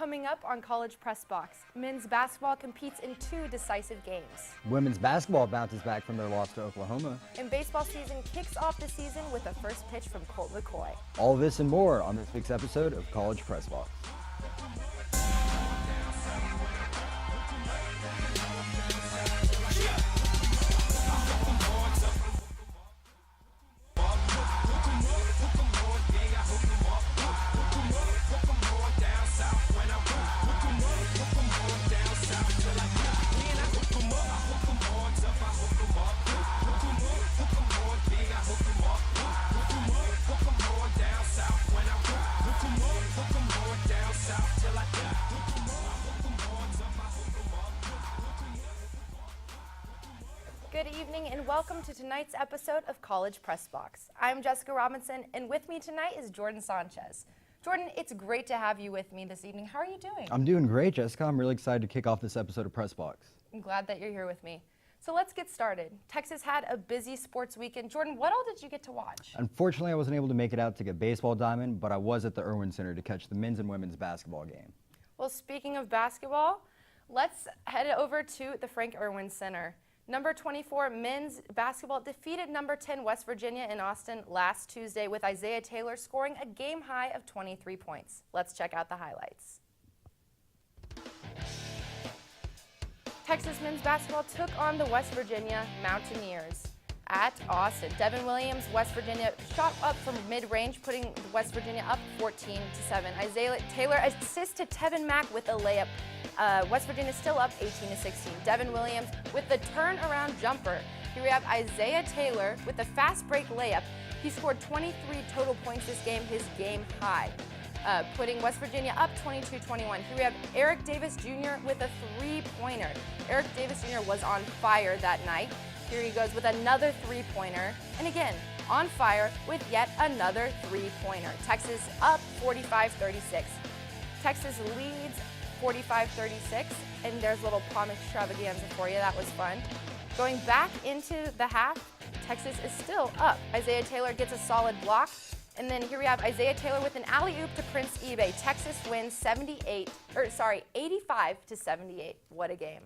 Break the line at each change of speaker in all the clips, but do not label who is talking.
Coming up on College Press Box, men's basketball competes in 2 decisive games.
Women's basketball bounces back from their loss to Oklahoma.
And baseball season kicks off the season with a first pitch from Colt McCoy.
All this and more on this week's episode of College Press Box.
Good evening and welcome to tonight's episode of College Press Box. I'm Jessica Robinson and with me tonight is Jordan Sanchez. Jordan, it's great to have you with me this evening. How are you doing?
I'm doing great, Jessica. I'm really excited to kick off this episode of Press Box.
I'm glad that you're here with me. So let's get started. Texas had a busy sports weekend. Jordan, what all did you get to watch?
Unfortunately, I wasn't able to make it out to get baseball diamond, but I was at the Irwin Center to catch the men's and women's basketball game.
Well, speaking of basketball, let's head over to the Frank Irwin Center. Number 24 men's basketball defeated number 10 West Virginia in Austin last Tuesday with Isaiah Taylor scoring a game high of 23 points. Let's check out the highlights. Texas men's basketball took on the West Virginia Mountaineers at Austin. Devin Williams, West Virginia, shot up from mid-range, putting West Virginia up 14-7. Isaiah Taylor assists to Tevin Mack with a layup. West Virginia still up 18-16. Devin Williams with the turnaround jumper. Here we have Isaiah Taylor with the fast break layup. He scored 23 total points this game, his game high, putting West Virginia up 22-21. Here we have Eric Davis Jr. with a three-pointer. Eric Davis Jr. was on fire that night. Here he goes with another three-pointer, and again, on fire with yet another three-pointer. Texas up 45-36. Texas leads 45-36, and there's a little palm extravaganza for you. That was fun. Going back into the half, Texas is still up. Isaiah Taylor gets a solid block, and then here we have Isaiah Taylor with an alley-oop to Prince Ebay. Texas wins 85-78. What a game.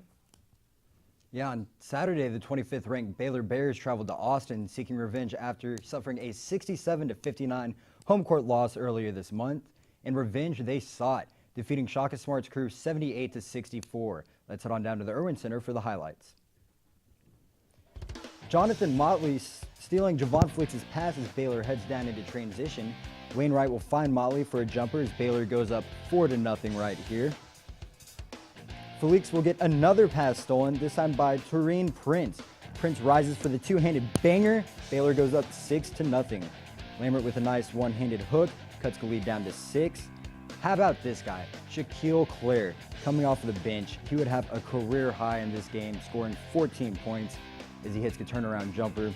Yeah, on Saturday, the 25th ranked Baylor Bears traveled to Austin seeking revenge after suffering a 67-59 home court loss earlier this month. In revenge, they sought, defeating Shaka Smart's crew 78-64. Let's head on down to the Irwin Center for the highlights. Jonathan Motley stealing Javon Flicks's pass as Baylor heads down into transition. Wainwright will find Motley for a jumper as Baylor goes up 4-0 right here. Felix will get another pass stolen, this time by Tureen Prince. Prince rises for the two-handed banger. Baylor goes up 6-0. Lambert with a nice one-handed hook cuts the lead down to 6. How about this guy, Shaquille Clare, coming off of the bench. He would have a career high in this game, scoring 14 points as he hits the turnaround jumper.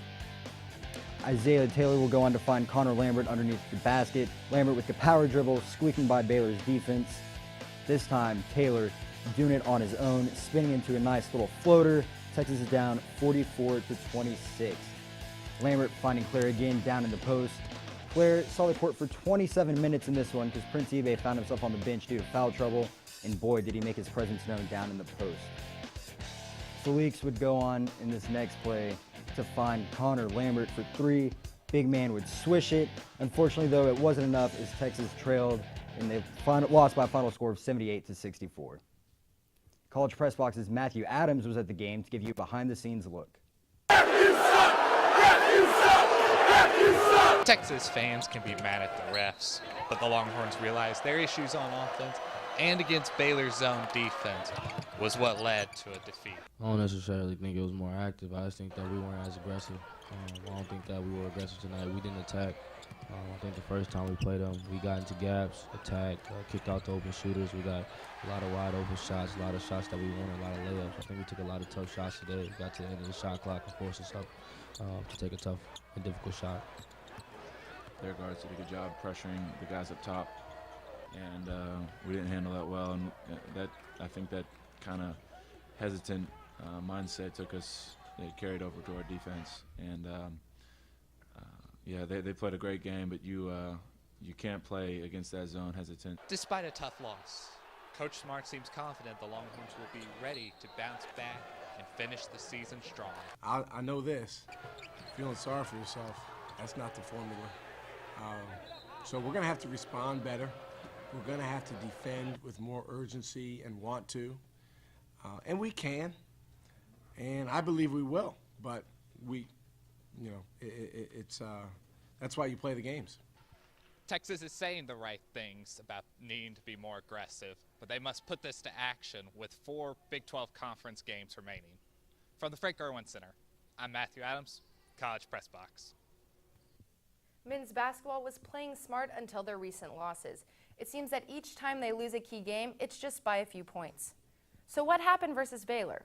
Isaiah Taylor will go on to find Connor Lambert underneath the basket. Lambert with the power dribble, squeaking by Baylor's defense. This time, Taylor doing it on his own, spinning into a nice little floater. Texas is down 44-26. Lambert finding Clare again down in the post. Clare saw the court for 27 minutes in this one because Prince Ebay found himself on the bench due to foul trouble, and boy, did he make his presence known down in the post. Felix would go on in this next play to find Connor Lambert for 3. Big man would swish it. Unfortunately, though, it wasn't enough as Texas trailed, and they lost by a final score of 78-64. College Press Box's Matthew Adams was at the game to give you a behind-the-scenes look.
Texas fans can be mad at the refs, but the Longhorns realized their issues on offense and against Baylor's zone defense was what led to a defeat.
I don't necessarily think it was more active. I just think that we weren't as aggressive. I don't think that we were aggressive tonight. We didn't attack. I think the first time we played them, we got into gaps, attacked, kicked out the open shooters. We got a lot of wide open shots, a lot of shots that we won, a lot of layups. I think we took a lot of tough shots today. We got to the end of the shot clock and forced us up to take a tough and difficult shot.
Their guards did a good job pressuring the guys up top, and we didn't handle that well. And I think that kind of hesitant mindset took us, they carried over to our defense. And yeah, they played a great game, but you can't play against that zone hesitant.
Despite a tough loss, Coach Smart seems confident the Longhorns will be ready to bounce back and finish the season strong.
I know this. Feeling sorry for yourself, that's not the formula. So we're going to have to respond better. We're going to have to defend with more urgency and want to. And we can. And I believe we will. But that's why you play the games.
Texas is saying the right things about needing to be more aggressive, but they must put this to action with 4 Big 12 conference games remaining. From the Frank Irwin Center, I'm Matthew Adams, College Press Box.
Men's basketball was playing smart until their recent losses. It seems that each time they lose a key game, it's just by a few points. So what happened versus Baylor?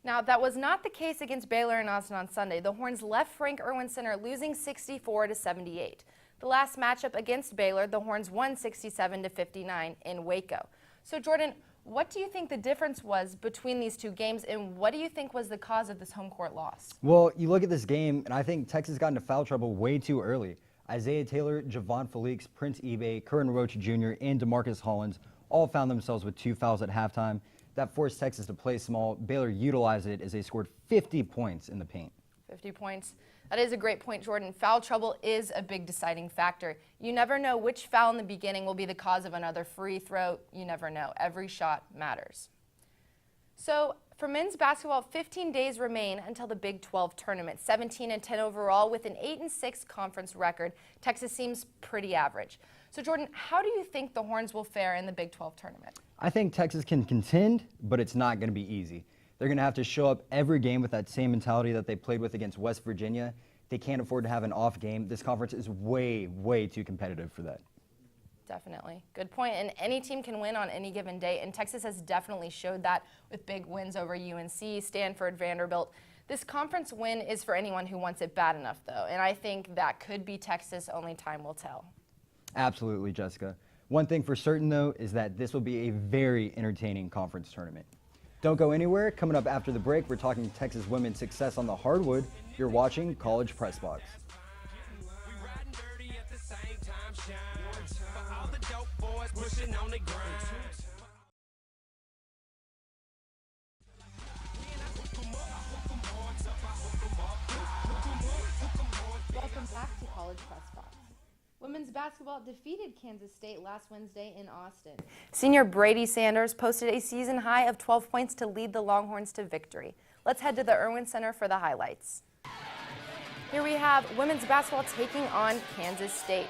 Now, that was not the case against Baylor in Austin on Sunday. The Horns left Frank Irwin Center losing 64-78. The last matchup against Baylor, the Horns won 67-59 in Waco. So, Jordan, what do you think the difference was between these two games, and what do you think was the cause of this home court loss?
Well, you look at this game, and I think Texas got into foul trouble way too early. Isaiah Taylor, Javon Felix, Prince Ebay, Curran Roach Jr., and DeMarcus Hollins all found themselves with 2 fouls at halftime. That forced Texas to play small. Baylor utilized it as they scored 50 points in the paint. 50
points. That is a great point, Jordan. Foul trouble is a big deciding factor. You never know which foul in the beginning will be the cause of another free throw. You never know. Every shot matters. So for men's basketball, 15 days remain until the Big 12 tournament. 17-10 overall with an 8-6 conference record. Texas seems pretty average. So Jordan, how do you think the Horns will fare in the Big 12 tournament?
I think Texas can contend, but it's not going to be easy. They're going to have to show up every game with that same mentality that they played with against West Virginia. They can't afford to have an off game. This conference is way, way too competitive for that.
Definitely. Good point. And any team can win on any given day, and Texas has definitely showed that with big wins over UNC, Stanford, Vanderbilt. This conference win is for anyone who wants it bad enough, though, and I think that could be Texas. Only time will tell.
Absolutely, Jessica. One thing for certain, though, is that this will be a very entertaining conference tournament. Don't go anywhere. Coming up after the break, we're talking Texas women's success on the hardwood. You're watching College Press Box.
Welcome back to College Press Box. Women's basketball defeated Kansas State last Wednesday in Austin. Senior Brady Sanders posted a season high of 12 points to lead the Longhorns to victory. Let's head to the Irwin Center for the highlights. Here we have women's basketball taking on Kansas State.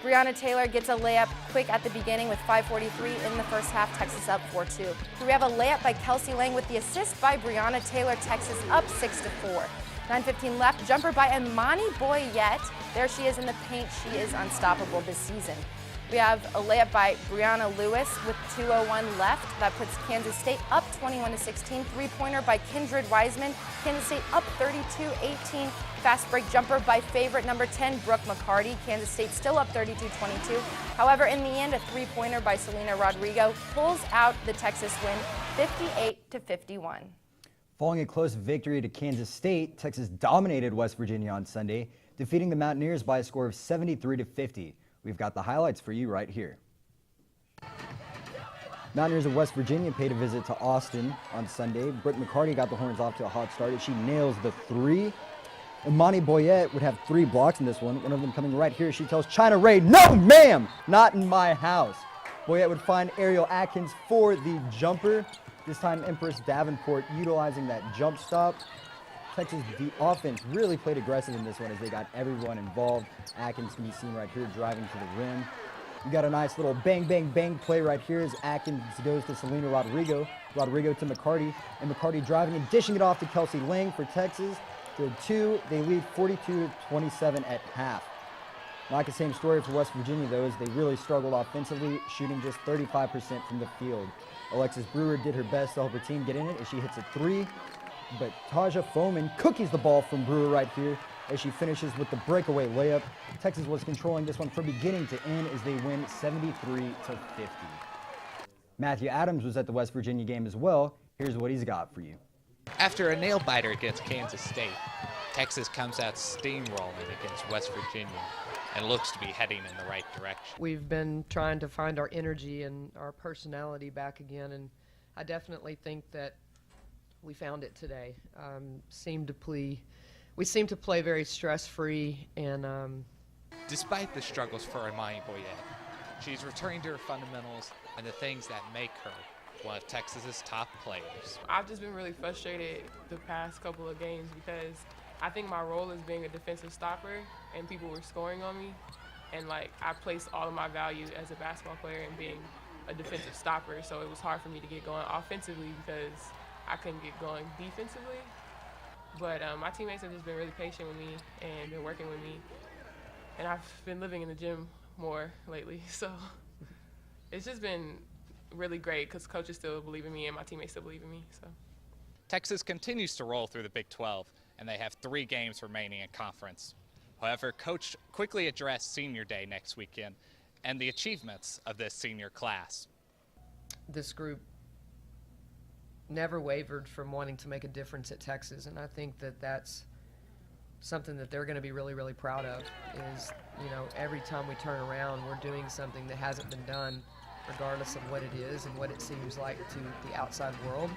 Breonna Taylor gets a layup quick at the beginning with 5:43 in the first half, Texas up 4-2. Here we have a layup by Kelsey Lang with the assist by Breonna Taylor, Texas up 6-4. 9:15 left, jumper by Imani Boyette. There she is in the paint. She is unstoppable this season. We have a layup by Brianna Lewis with 2:01 left. That puts Kansas State up 21-16. Three-pointer by Kindred Wiseman. Kansas State up 32-18. Fast break jumper by favorite number 10, Brooke McCarty. Kansas State still up 32-22. However, in the end, a three-pointer by Selena Rodrigo pulls out the Texas win 58-51.
Following a close victory to Kansas State, Texas dominated West Virginia on Sunday, defeating the Mountaineers by a score of 73-50. We've got the highlights for you right here. Mountaineers of West Virginia paid a visit to Austin on Sunday. Brooke McCarty got the Horns off to a hot start as she nails the three. Imani Boyette would have 3 blocks in this one of them coming right here. She tells China Ray, "No, ma'am, not in my house." Boyette would find Ariel Atkins for the jumper. This time, Empress Davenport utilizing that jump stop. Texas offense really played aggressive in this one as they got everyone involved. Atkins can be seen right here driving to the rim. You got a nice little bang, bang, bang play right here as Atkins goes to Selena Rodrigo. Rodrigo to McCarty, and McCarty driving and dishing it off to Kelsey Lang for Texas. Field 2, they lead 42-27 at half. Not the same story for West Virginia, though, as they really struggled offensively, shooting just 35% from the field. Alexis Brewer did her best to help her team get in it as she hits a 3, but Taja Foreman cookies the ball from Brewer right here as she finishes with the breakaway layup. Texas was controlling this one from beginning to end as they win 73-50. Matthew Adams was at the West Virginia game as well. Here's what he's got for you.
After a nail-biter against Kansas State, Texas comes out steamrolling against West Virginia. and looks to be heading in the right direction.
We've been trying to find our energy and our personality back again, and I definitely think that we found it today. We seem to play very stress-free, and
Despite the struggles for Imani Boyette, she's returning to her fundamentals and the things that make her one of Texas's top players.
I've just been really frustrated the past couple of games because I think my role is being a defensive stopper, and people were scoring on me. And, I placed all of my value as a basketball player in being a defensive stopper, so it was hard for me to get going offensively because I couldn't get going defensively. But my teammates have just been really patient with me and been working with me. And I've been living in the gym more lately, so it's just been really great because coaches still believe in me and my teammates still believe in me. So
Texas continues to roll through the Big 12, and they have 3 games remaining in conference. However, Coach quickly addressed Senior Day next weekend and the achievements of this senior class.
this group never wavered from wanting to make a difference at Texas, and I think that that's something that they're going to be really, really proud of is, every time we turn around, we're doing something that hasn't been done, regardless of what it is and what it seems like to the outside world.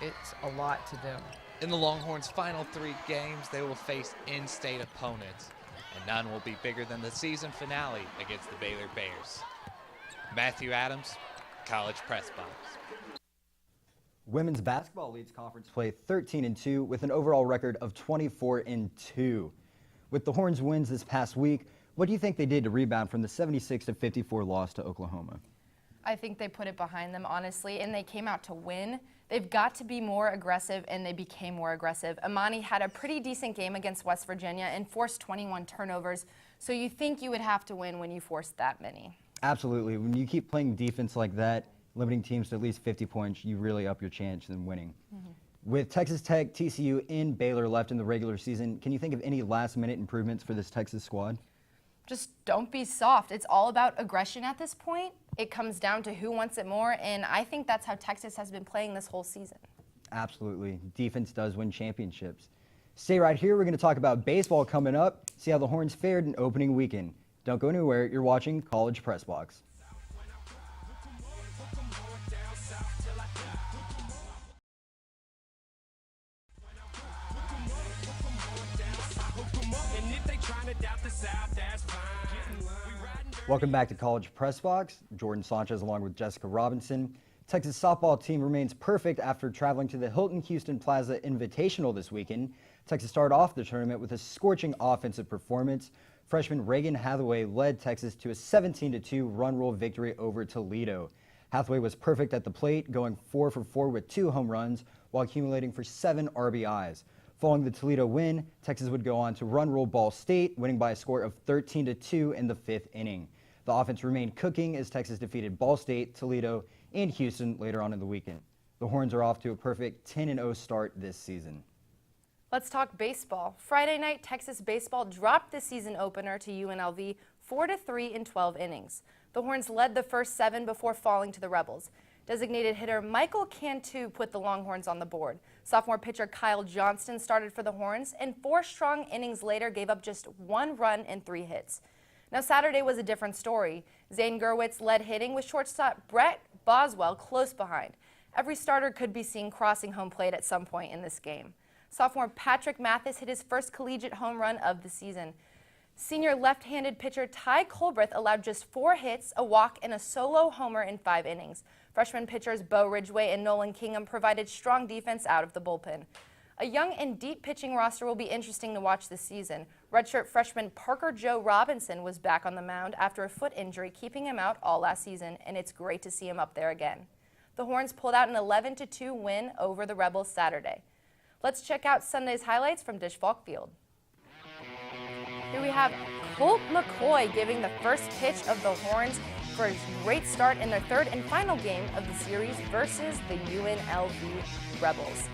It's a lot to them.
In the Longhorns' final 3 games, they will face in-state opponents, and none will be bigger than the season finale against the Baylor Bears. Matthew Adams, College Press Box.
Women's basketball leads conference play 13-2 with an overall record of 24-2. With the Horns' wins this past week, what do you think they did to rebound from the 76-54 loss to Oklahoma?
I think they put it behind them, honestly, and they came out to win. They've got to be more aggressive, and they became more aggressive. Imani had a pretty decent game against West Virginia and forced 21 turnovers, so you think you would have to win when you forced that many.
Absolutely. When you keep playing defense like that, limiting teams to at least 50 points, you really up your chance in winning. With Texas Tech, TCU, and Baylor left in the regular season, can you think of any last-minute improvements for this Texas squad?
Just don't be soft. It's all about aggression at this point. It comes down to who wants it more, and I think that's how Texas has been playing this whole season.
Absolutely. Defense does win championships. Stay right here. We're going to talk about baseball coming up, see how the Horns fared in opening weekend. Don't go anywhere. You're watching College Press Box. Welcome back to College Press Box. Jordan Sanchez along with Jessica Robinson. Texas softball team remains perfect after traveling to the Hilton Houston Plaza Invitational this weekend. Texas started off the tournament with a scorching offensive performance. Freshman Reagan Hathaway led Texas to a 17-2 run rule victory over Toledo. Hathaway was perfect at the plate, going 4 for 4 with 2 home runs while accumulating for 7 RBIs. Following the Toledo win, Texas would go on to run rule Ball State, winning by a score of 13-2 in the 5th inning. The offense remained cooking as Texas defeated Ball State, Toledo, and Houston later on in the weekend. The Horns are off to a perfect 10-0 start this season.
Let's talk baseball. Friday night, Texas baseball dropped the season opener to UNLV 4-3 in 12 innings. The Horns led the first 7 before falling to the Rebels. Designated hitter Michael Cantu put the Longhorns on the board. Sophomore pitcher Kyle Johnston started for the Horns, and 4 strong innings later gave up just 1 run and 3 hits. Now Saturday was a different story. Zane Gerwitz led hitting with shortstop Brett Boswell close behind. Every starter could be seen crossing home plate at some point in this game. Sophomore Patrick Mathis hit his first collegiate home run of the season. Senior left-handed pitcher Ty Colbreth allowed just 4 hits, a walk, and a solo homer in 5 innings. Freshman pitchers Bo Ridgway and Nolan Kingham provided strong defense out of the bullpen. A young and deep pitching roster will be interesting to watch this season. Redshirt freshman Parker Joe Robinson was back on the mound after a foot injury, keeping him out all last season, and it's great to see him up there again. The Horns pulled out an 11-2 win over the Rebels Saturday. Let's check out Sunday's highlights from Dish Falkfield. Here we have Colt McCoy giving the first pitch of the Horns for a great start in their 3rd and final game of the series versus the UNLV Rebels.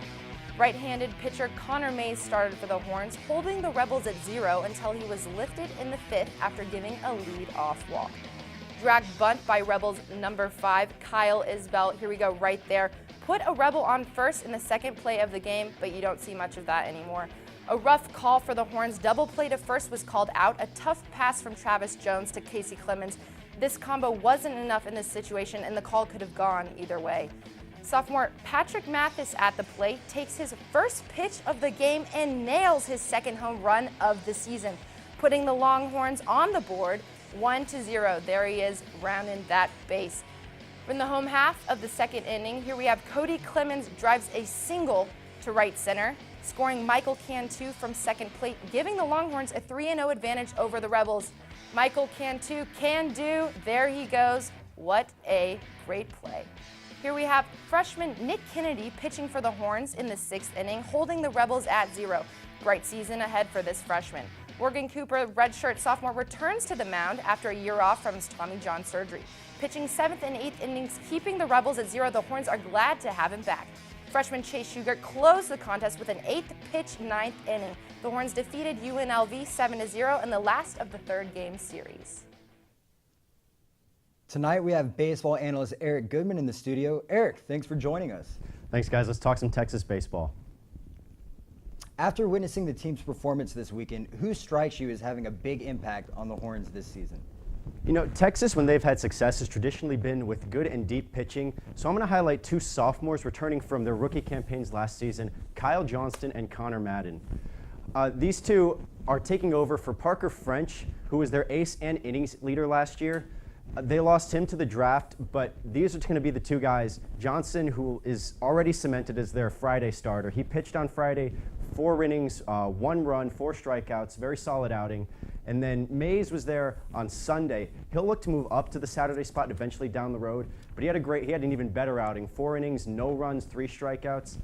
Right-handed pitcher Connor Mays started for the Horns, holding the Rebels at 0 until he was lifted in the 5th after giving a lead-off walk. Dragged bunt by Rebels number 5, Kyle Isbell, here we go right there, put a Rebel on first in the 2nd play of the game, but you don't see much of that anymore. A rough call for the Horns. Double play to first was called out. A tough pass from Travis Jones to Casey Clemens. This combo wasn't enough in this situation, and the call could have gone either way. Sophomore Patrick Mathis at the plate takes his first pitch of the game and nails his second home run of the season, putting the Longhorns on the board 1-0. There he is, rounding that base. In the home half of the second inning, here we have Cody Clemens drives a single to right center, scoring Michael Cantu from second plate, giving the Longhorns a 3-0 advantage over the Rebels. Michael Cantu can do. There he goes. What a great play. Here we have freshman Nick Kennedy pitching for the Horns in the 6th inning, holding the Rebels at 0. Bright season ahead for this freshman. Morgan Cooper, redshirt sophomore, returns to the mound after a year off from his Tommy John surgery. Pitching 7th and 8th innings, keeping the Rebels at 0, the Horns are glad to have him back. Freshman Chase Shugart closed the contest with an 8th pitch 9th inning. The Horns defeated UNLV 7-0 in the last of the 3rd game series.
Tonight we have baseball analyst Eric Goodman in the studio. Eric, thanks for joining us.
Thanks, guys. Let's talk some Texas baseball.
After witnessing the team's performance this weekend, who strikes you as having a big impact on the Horns this season?
You know, Texas, when they've had success, has traditionally been with good and deep pitching. So I'm going to highlight 2 sophomores returning from their rookie campaigns last season, Kyle Johnston and Connor Madden. These 2 are taking over for Parker French, who was their ace and innings leader last year. They lost him to the draft, but these are going to be the 2 guys. Johnson, who is already cemented as their Friday starter. He pitched on Friday, 4 innings, 1 run, 4 strikeouts, very solid outing. And then Mays was there on Sunday. He'll look to move up to the Saturday spot and eventually down the road. But he had an even better outing. 4 innings, no runs, 3 strikeouts.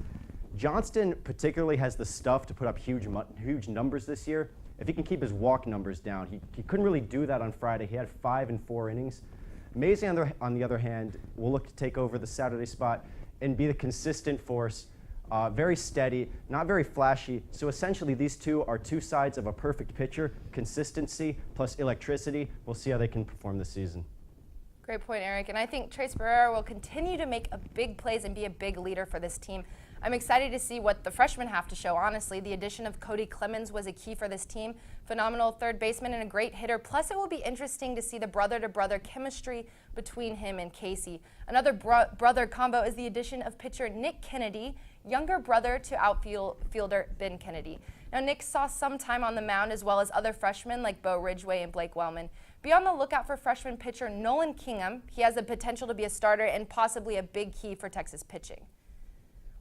Johnston particularly has the stuff to put up huge numbers this year. If he can keep his walk numbers down, he couldn't really do that on Friday. He had 5 and 4 innings. Mays, on the other hand, will look to take over the Saturday spot and be the consistent force. Very steady, not very flashy. So essentially, these 2 are 2 sides of a perfect pitcher. Consistency plus electricity. We'll see how they can perform this season.
Great point, Eric. And I think Trace Barrera will continue to make big plays and be a big leader for this team. I'm excited to see what the freshmen have to show, honestly. The addition of Cody Clemens was a key for this team. Phenomenal third baseman and a great hitter. Plus, it will be interesting to see the brother-to-brother chemistry between him and Casey. Another brother combo is the addition of pitcher Nick Kennedy, younger brother to outfielder Ben Kennedy. Now, Nick saw some time on the mound as well as other freshmen like Bo Ridgway and Blake Wellman. Be on the lookout for freshman pitcher Nolan Kingham. He has the potential to be a starter and possibly a big key for Texas pitching.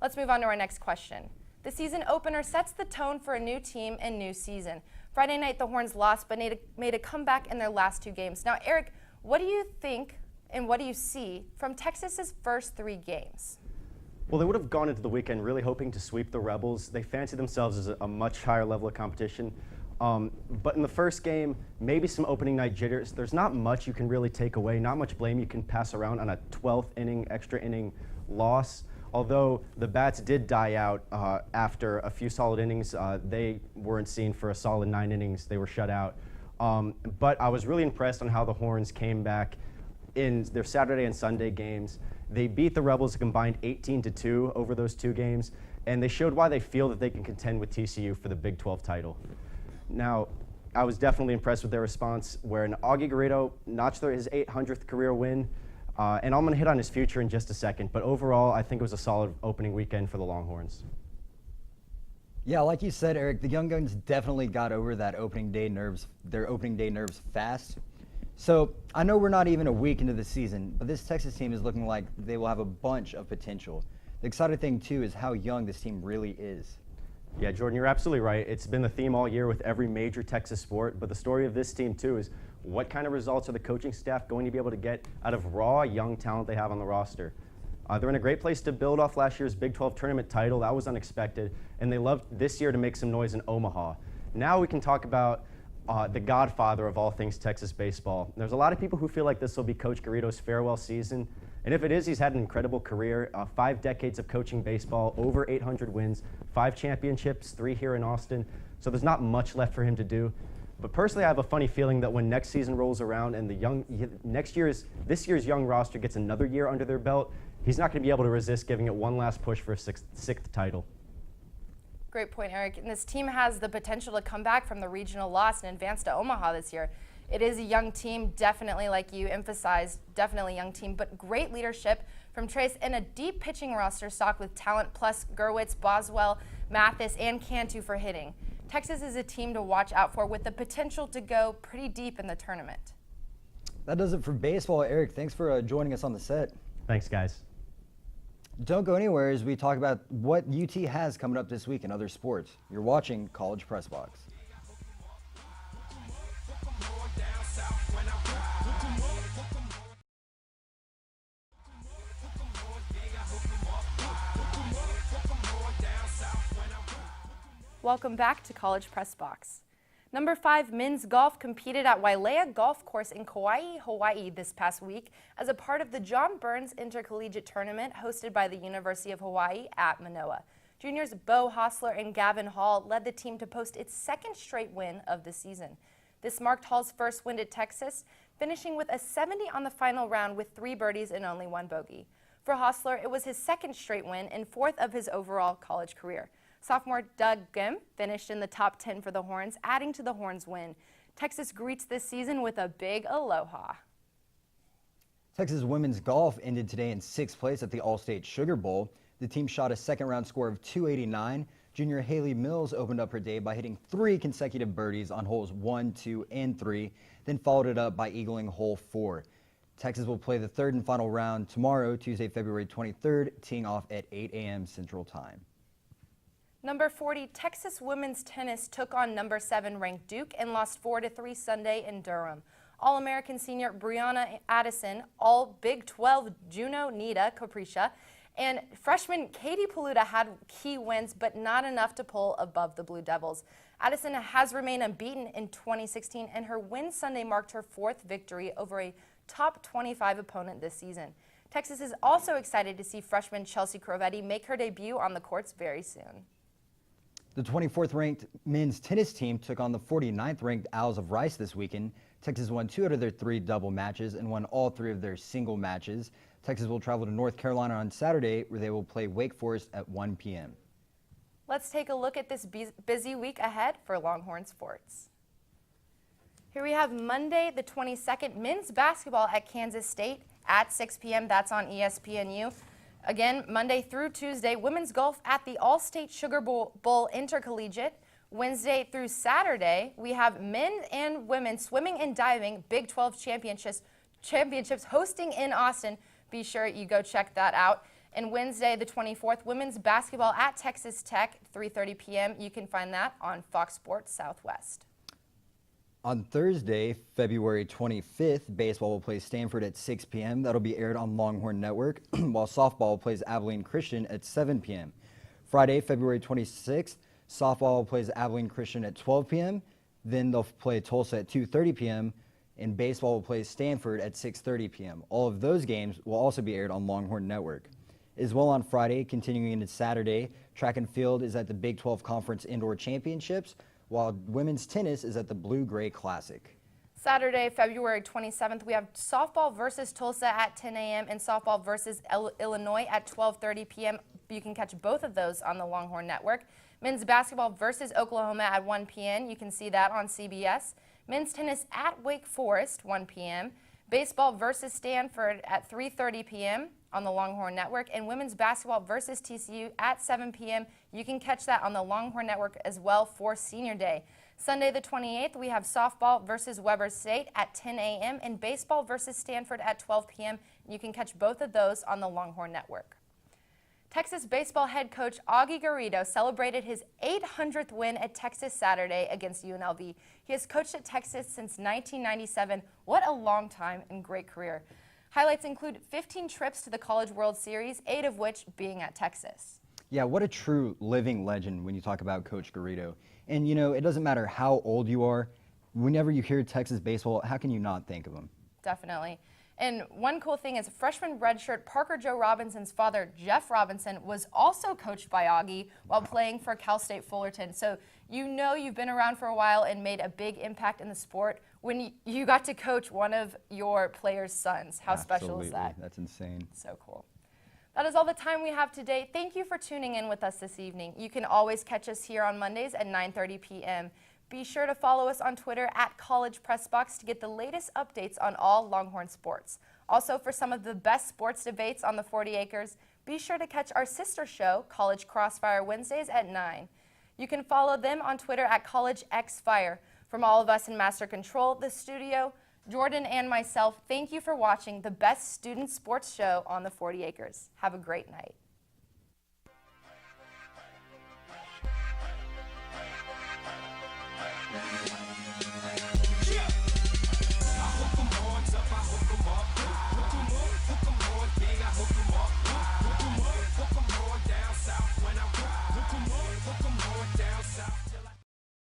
Let's move on to our next question. The season opener sets the tone for a new team and new season. Friday night, the Horns lost, but made a comeback in their last 2 games. Now, Eric, what do you think and what do you see from Texas's first 3 games?
Well, they would have gone into the weekend really hoping to sweep the Rebels. They fancy themselves as a much higher level of competition. But in the first game, maybe some opening night jitters. There's not much you can really take away, not much blame you can pass around on a 12th inning, extra inning loss. Although the bats did die out after a few solid innings, they weren't seen for a solid 9 innings. They were shut out. But I was really impressed on how the Horns came back in their Saturday and Sunday games. They beat the Rebels a combined 18-2 over those 2 games, and they showed why they feel that they can contend with TCU for the Big 12 title. Now, I was definitely impressed with their response, where Augie Garrido notched his 800th career win. And I'm going to hit on his future in just a second, but overall, I think it was a solid opening weekend for the Longhorns.
Yeah, like you said, Eric, the Young Guns definitely got over that opening day nerves fast. So I know we're not even a week into the season, but this Texas team is looking like they will have a bunch of potential. The exciting thing, too, is how young this team really is.
Yeah, Jordan, you're absolutely right. It's been the theme all year with every major Texas sport, but the story of this team, too, is what kind of results are the coaching staff going to be able to get out of raw, young talent they have on the roster? They're in a great place to build off last year's Big 12 tournament title. That was unexpected, and they love this year to make some noise in Omaha. Now we can talk about the godfather of all things Texas baseball. There's a lot of people who feel like this will be Coach Garrido's farewell season, and if it is, he's had an incredible career, 5 decades of coaching baseball, over 800 wins, 5 championships, 3 here in Austin, so there's not much left for him to do. But personally, I have a funny feeling that when next season rolls around and this year's young roster gets another year under their belt, he's not going to be able to resist giving it one last push for a sixth title.
Great point, Eric. And this team has the potential to come back from the regional loss and advance to Omaha this year. It is a young team, definitely, like you emphasized, definitely young team, but great leadership from Trace and a deep pitching roster stocked with talent plus Gerwitz, Boswell, Mathis, and Cantu for hitting. Texas is a team to watch out for with the potential to go pretty deep in the tournament.
That does it for baseball. Eric, thanks for joining us on the set.
Thanks, guys.
Don't go anywhere as we talk about what UT has coming up this week in other sports. You're watching College Press Box.
Welcome back to College Press Box. Number 5 men's golf competed at Wailea Golf Course in Kauai, Hawaii this past week as a part of the John Burns Intercollegiate Tournament hosted by the University of Hawaii at Manoa. Juniors Bo Hostler and Gavin Hall led the team to post its second straight win of the season. This marked Hall's first win at Texas, finishing with a 70 on the final round with 3 birdies and only 1 bogey. For Hostler, it was his second straight win and 4th of his overall college career. Sophomore Doug Gim finished in the top 10 for the Horns, adding to the Horns' win. Texas greets this season with a big aloha.
Texas women's golf ended today in 6th place at the All-State Sugar Bowl. The team shot a second-round score of 289. Junior Haley Mills opened up her day by hitting 3 consecutive birdies on holes 1, 2, and 3, then followed it up by eagling hole 4. Texas will play the 3rd and final round tomorrow, Tuesday, February 23rd, teeing off at 8 a.m. Central Time.
Number 40, Texas women's tennis took on number 7 ranked Duke and lost 4-3 Sunday in Durham. All-American senior Brianna Addison, all Big 12 Juno Nita Capricia, and freshman Katie Paluta had key wins, but not enough to pull above the Blue Devils. Addison has remained unbeaten in 2016, and her win Sunday marked her 4th victory over a top 25 opponent this season. Texas is also excited to see freshman Chelsea Crovetti make her debut on the courts very soon.
The 24th ranked men's tennis team took on the 49th ranked Owls of Rice this weekend. Texas won 2 out of their 3 double matches and won all 3 of their single matches. Texas will travel to North Carolina on Saturday, where they will play Wake Forest at 1 p.m.
Let's take a look at this busy week ahead for Longhorn Sports. Here we have Monday the 22nd, men's basketball at Kansas State at 6 p.m. That's on ESPNU. Again, Monday through Tuesday, women's golf at the All-State Sugar Bowl Intercollegiate. Wednesday through Saturday, we have men and women swimming and diving Big 12 championships hosting in Austin. Be sure you go check that out. And Wednesday, the 24th, women's basketball at Texas Tech, 3:30 p.m. You can find that on Fox Sports Southwest.
On Thursday, February 25th, baseball will play Stanford at 6 p.m. That'll be aired on Longhorn Network, while softball plays Abilene Christian at 7 p.m. Friday, February 26th, softball plays Abilene Christian at 12 p.m. Then they'll play Tulsa at 2:30 p.m. and baseball will play Stanford at 6:30 p.m. All of those games will also be aired on Longhorn Network. As well on Friday, continuing into Saturday, track and field is at the Big 12 Conference Indoor Championships, while women's tennis is at the Blue-Gray Classic.
Saturday, February 27th, we have softball versus Tulsa at 10 a.m. and softball versus Illinois at 12:30 p.m. You can catch both of those on the Longhorn Network. Men's basketball versus Oklahoma at 1 p.m. You can see that on CBS. Men's tennis at Wake Forest, 1 p.m. Baseball versus Stanford at 3:30 p.m. on the Longhorn Network, and women's basketball versus TCU at 7 p.m. You can catch that on the Longhorn Network as well for Senior Day. Sunday the 28th, we have softball versus Weber State at 10 a.m. and baseball versus Stanford at 12 p.m. You can catch both of those on the Longhorn Network. Texas baseball head coach Augie Garrido celebrated his 800th win at Texas Saturday against UNLV. He has coached at Texas since 1997. What a long time and great career. Highlights include 15 trips to the College World Series, 8 of which being at Texas.
Yeah, what a true living legend when you talk about Coach Garrido. And, you know, it doesn't matter how old you are. Whenever you hear Texas baseball, how can you not think of him?
Definitely. And one cool thing is freshman redshirt Parker Joe Robinson's father, Jeff Robinson, was also coached by Augie while playing for Cal State Fullerton. So you know you've been around for a while and made a big impact in the sport when you got to coach one of your players' sons. How special is that?
That's insane.
So cool. That is all the time we have today. Thank you for tuning in with us this evening. You can always catch us here on Mondays at 9:30 p.m. Be sure to follow us on Twitter at College Press Box to get the latest updates on all Longhorn sports. Also, for some of the best sports debates on the 40 Acres, be sure to catch our sister show, College Crossfire Wednesdays at 9. You can follow them on Twitter at College X Fire. From all of us in Master Control, the studio, Jordan and myself, thank you for watching the best student sports show on the 40 Acres. Have a great night.